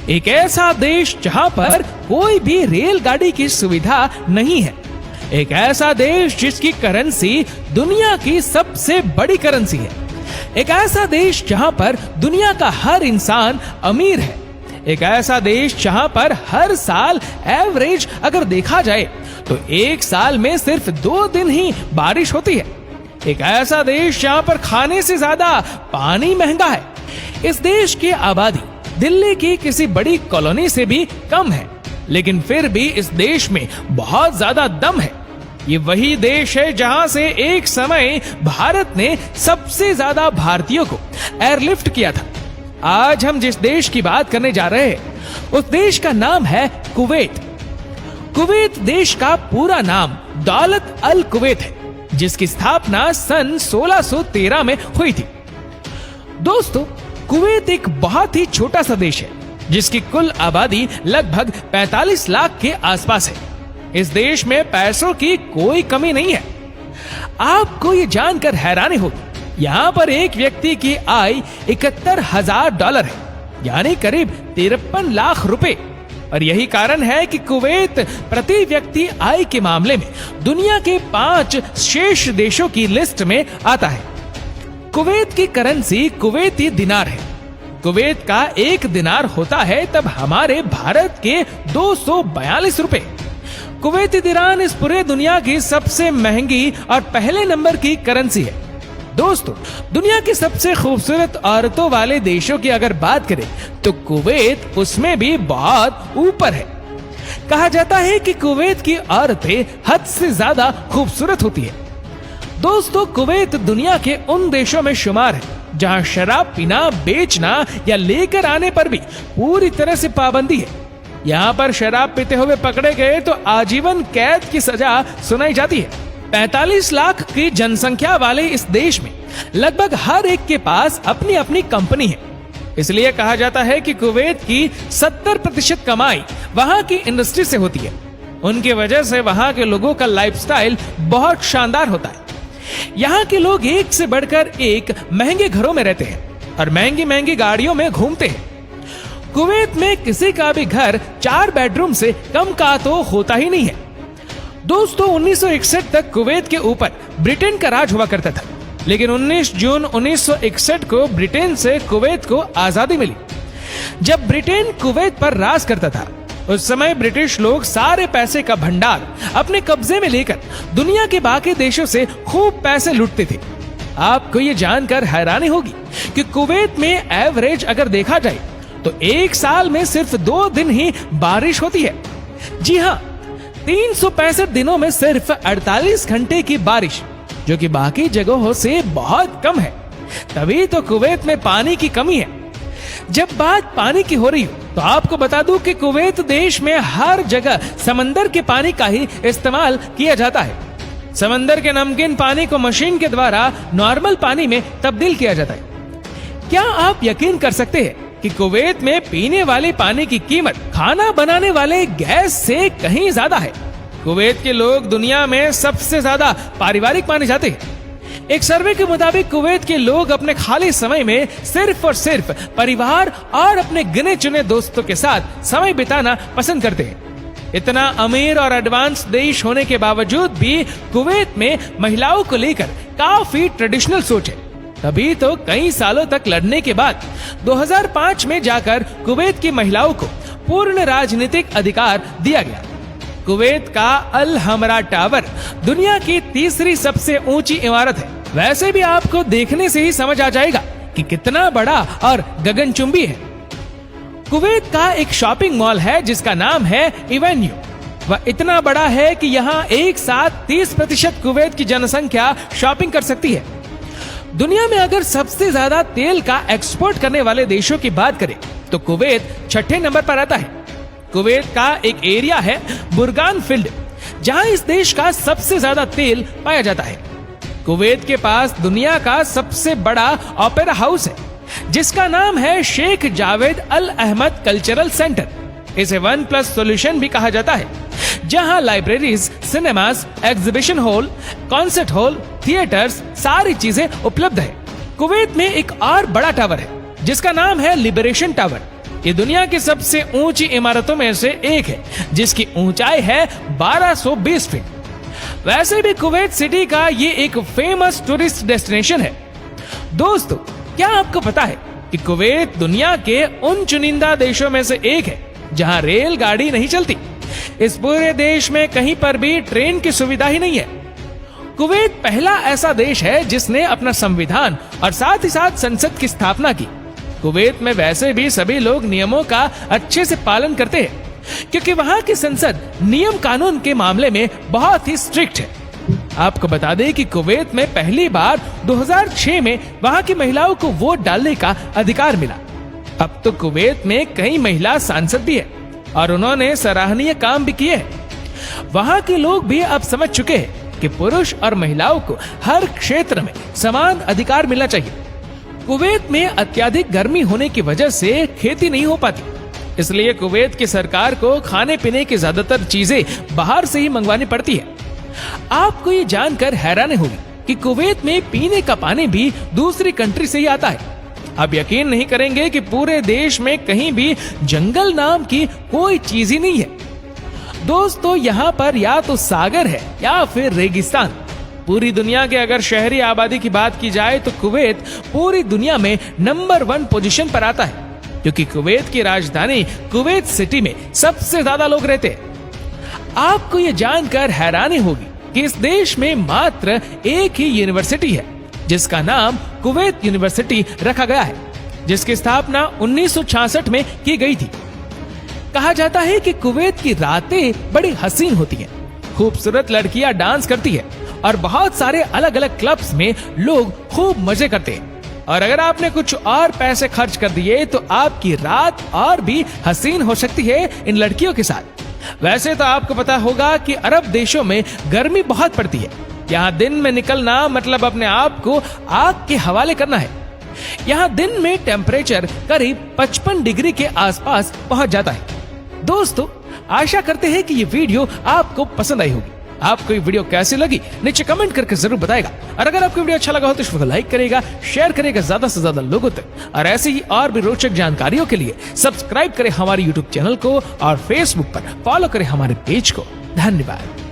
एक ऐसा देश जहां पर कोई भी रेलगाड़ी की सुविधा नहीं है। एक ऐसा देश जिसकी करेंसी दुनिया की सबसे बड़ी करेंसी है। एक ऐसा देश जहां पर दुनिया का हर इंसान अमीर है। एक ऐसा देश जहां पर हर साल एवरेज अगर देखा जाए तो एक साल में सिर्फ 2 दिन ही बारिश होती है। एक ऐसा देश जहां पर खाने से ज्यादा पानी महंगा है। इस देश की आबादी दिल्ली की किसी बड़ी कॉलोनी से भी कम है, लेकिन फिर भी इस देश में बहुत ज्यादा दम है। ये वही देश है जहां से एक समय भारत ने सबसे ज्यादा भारतीयों को एयरलिफ्ट किया था। आज हम जिस देश की बात करने जा रहे हैं उस देश का नाम है कुवैत। कुवैत देश का पूरा नाम दौलत अल कुवैत है, जिसकी स्थापना सन 1613 में हुई थी। दोस्तों, कुवैत एक बहुत ही छोटा सा देश है जिसकी कुल आबादी लगभग 45 लाख के आसपास है। इस देश में पैसों की कोई कमी नहीं है। आपको ये जानकर हैरानी होगी, यहाँ पर एक व्यक्ति की आय $71,000 है, यानी करीब 53 लाख रुपए। और यही कारण है कि कुवैत प्रति व्यक्ति आय के मामले में दुनिया के 5 शेष देशों की लिस्ट में आता है। कुवैत की करेंसी कुवैती दिनार है। कुवैत का 1 दिनार होता है तब हमारे भारत के 242 रुपए। कुवैती दिनार इस पूरे दुनिया की सबसे महंगी और पहले नंबर की करेंसी है। दोस्तों, दुनिया की सबसे खूबसूरत औरतों वाले देशों की अगर बात करें तो कुवैत उसमें भी बहुत ऊपर है। कहा जाता है कि कुवैत की औरतें हद से ज्यादा खूबसूरत होती है। दोस्तों, कुवैत दुनिया के उन देशों में शुमार है जहां शराब पीना, बेचना या लेकर आने पर भी पूरी तरह से पाबंदी है। यहाँ पर शराब पीते हुए पकड़े गए तो आजीवन कैद की सजा सुनाई जाती है। 45 लाख की जनसंख्या वाले इस देश में लगभग हर एक के पास अपनी अपनी कंपनी है। इसलिए कहा जाता है कि कुवैत की 70% कमाई वहां की इंडस्ट्री से होती है। उनकी वजह से वहां के लोगों का लाइफस्टाइल बहुत शानदार होता है। यहाँ के लोग एक से बढ़कर एक महंगे घरों में रहते हैं और महंगी महंगी गाड़ियों में घूमते हैं। कुवैत में किसी का भी घर 4 बेडरूम से कम का तो होता ही नहीं है। दोस्तों, 1961 तक कुवैत के ऊपर ब्रिटेन का राज हुआ करता था, लेकिन 19 जून 1961 को ब्रिटेन से कुवैत को आजादी मिली। जब ब्रिटेन कुवैत पर राज करता था उस समय ब्रिटिश लोग सारे पैसे का भंडार अपने कब्जे में लेकर दुनिया के बाकी देशों से खूब पैसे लूटते थे। आपको ये जानकर हैरानी होगी कि कुवैत में एवरेज अगर देखा जाए तो एक साल में सिर्फ 2 दिन ही बारिश होती है। जी हाँ, 365 दिनों में सिर्फ 48 घंटे की बारिश, जो कि बाकी जगहों से बहुत कम है। तभी तो कुवैत में पानी की कमी है। जब बात पानी की हो रही हो तो आपको बता दूं कि कुवैत देश में हर जगह समंदर के पानी का ही इस्तेमाल किया जाता है। समंदर के नमकीन पानी को मशीन के द्वारा नॉर्मल पानी में तब्दील किया जाता है। क्या आप यकीन कर सकते हैं कि कुवैत में पीने वाले पानी की कीमत खाना बनाने वाले गैस से कहीं ज्यादा है। कुवैत के लोग दुनिया में सबसे ज्यादा पारिवारिक माने जाते हैं। एक सर्वे के मुताबिक कुवैत के लोग अपने खाली समय में सिर्फ और सिर्फ परिवार और अपने गिने चुने दोस्तों के साथ समय बिताना पसंद करते हैं। इतना अमीर और एडवांस देश होने के बावजूद भी कुवैत में महिलाओं को लेकर काफी ट्रेडिशनल सोच है। तभी तो कई सालों तक लड़ने के बाद 2005 में जाकर कुवैत की महिलाओं को पूर्ण राजनीतिक अधिकार दिया गया। कुवैत का अल हमरा टावर दुनिया की 3री सबसे ऊंची इमारत है। वैसे भी आपको देखने से ही समझ आ जाएगा कि कितना बड़ा और गगनचुंबी है। कुवैत का एक शॉपिंग मॉल है जिसका नाम है एवेन्यू। वह इतना बड़ा है कि यहाँ एक साथ 30% कुवैत की जनसंख्या शॉपिंग कर सकती है। दुनिया में अगर सबसे ज्यादा तेल का एक्सपोर्ट करने वाले देशों की बात करें तो कुवैत 6ठे नंबर पर आता है। कुवैत का एक एरिया है बुरगान फील्ड, जहां इस देश का सबसे ज्यादा तेल पाया जाता है। कुवैत के पास दुनिया का सबसे बड़ा ओपेरा हाउस है जिसका नाम है शेख जावेद अल अहमद कल्चरल सेंटर। इसे 1+ सॉल्यूशन भी कहा जाता है, जहां libraries, cinemas, exhibition hall, concert hall, theatres सारी चीजें उपलब्ध है। कुवैत में एक और बड़ा टावर है जिसका नाम है लिबरेशन टावर। ये दुनिया की सबसे ऊंची इमारतों में से एक है, जिसकी ऊंचाई है 1220 फीट। वैसे भी कुवैत सिटी का ये एक फेमस टूरिस्ट डेस्टिनेशन है। दोस्तों, क्या आपको पता है कि कुवैत दुनिया के उन चुनिंदा देशों में से एक है जहां रेलगाड़ी नहीं चलती। इस पूरे देश में कहीं पर भी ट्रेन की सुविधा ही नहीं है। कुवैत पहला ऐसा देश है जिसने अपना संविधान और साथ ही साथ संसद की स्थापना की। कुवैत में वैसे भी सभी लोग नियमों का अच्छे से पालन करते हैं, क्योंकि वहां की संसद नियम कानून के मामले में बहुत ही स्ट्रिक्ट है। आपको बता दें कि कुवैत में पहली बार 2006 में वहां की महिलाओं को वोट डालने का अधिकार मिला। अब तो कुवैत में कई महिला सांसद भी है और उन्होंने सराहनीय काम भी किए हैं। वहां के लोग भी अब समझ चुके हैं कि पुरुष और महिलाओं को हर क्षेत्र में समान अधिकार मिलना चाहिए। कुवैत में अत्यधिक गर्मी होने की वजह से खेती नहीं हो पाती, इसलिए कुवैत की सरकार को खाने पीने की ज्यादातर चीजें बाहर से ही मंगवानी पड़ती है। आपको ये जानकर हैरानी होगी कि कुवैत में पीने का पानी भी दूसरी कंट्री से ही आता है। आप यकीन नहीं करेंगे कि पूरे देश में कहीं भी जंगल नाम की कोई चीज ही नहीं है। दोस्तों, यहाँ पर या तो सागर है या फिर रेगिस्तान। पूरी दुनिया के अगर शहरी आबादी की बात की जाए तो कुवैत पूरी दुनिया में नंबर 1 पोजीशन पर आता है, क्योंकि कुवैत की राजधानी कुवैत सिटी में सबसे ज्यादा लोग रहते हैं। आपको ये जानकर हैरानी होगी कि इस देश में मात्र एक ही यूनिवर्सिटी है, जिसका नाम कुवैत यूनिवर्सिटी रखा गया है, जिसकी स्थापना 1966 में की गई थी। कहा जाता है कि कुवैत की रातें बड़ी हसीन होती हैं, खूबसूरत लड़कियां डांस करती है और बहुत सारे अलग अलग क्लब्स में लोग खूब मजे करते हैं। और अगर आपने कुछ और पैसे खर्च कर दिए तो आपकी रात और भी हसीन हो सकती है इन लड़कियों के साथ। वैसे तो आपको पता होगा कि अरब देशों में गर्मी बहुत पड़ती है। यहाँ दिन में निकलना मतलब अपने आप को आग के हवाले करना है। यहाँ दिन में टेम्परेचर करीब 55 डिग्री के आसपास पहुंच जाता है। दोस्तों, आशा करते हैं कि ये वीडियो आपको पसंद आई होगी। आपको ये वीडियो कैसी लगी नीचे कमेंट करके जरूर बताएगा। और अगर आपको वीडियो अच्छा लगा हो तो इसको लाइक करेगा, शेयर करेगा ज्यादा से ज्यादा लोगों तक। और ऐसे ही और भी रोचक जानकारियों के लिए सब्सक्राइब करें हमारे यूट्यूब चैनल को और फेसबुक पर फॉलो करें हमारे पेज को। धन्यवाद।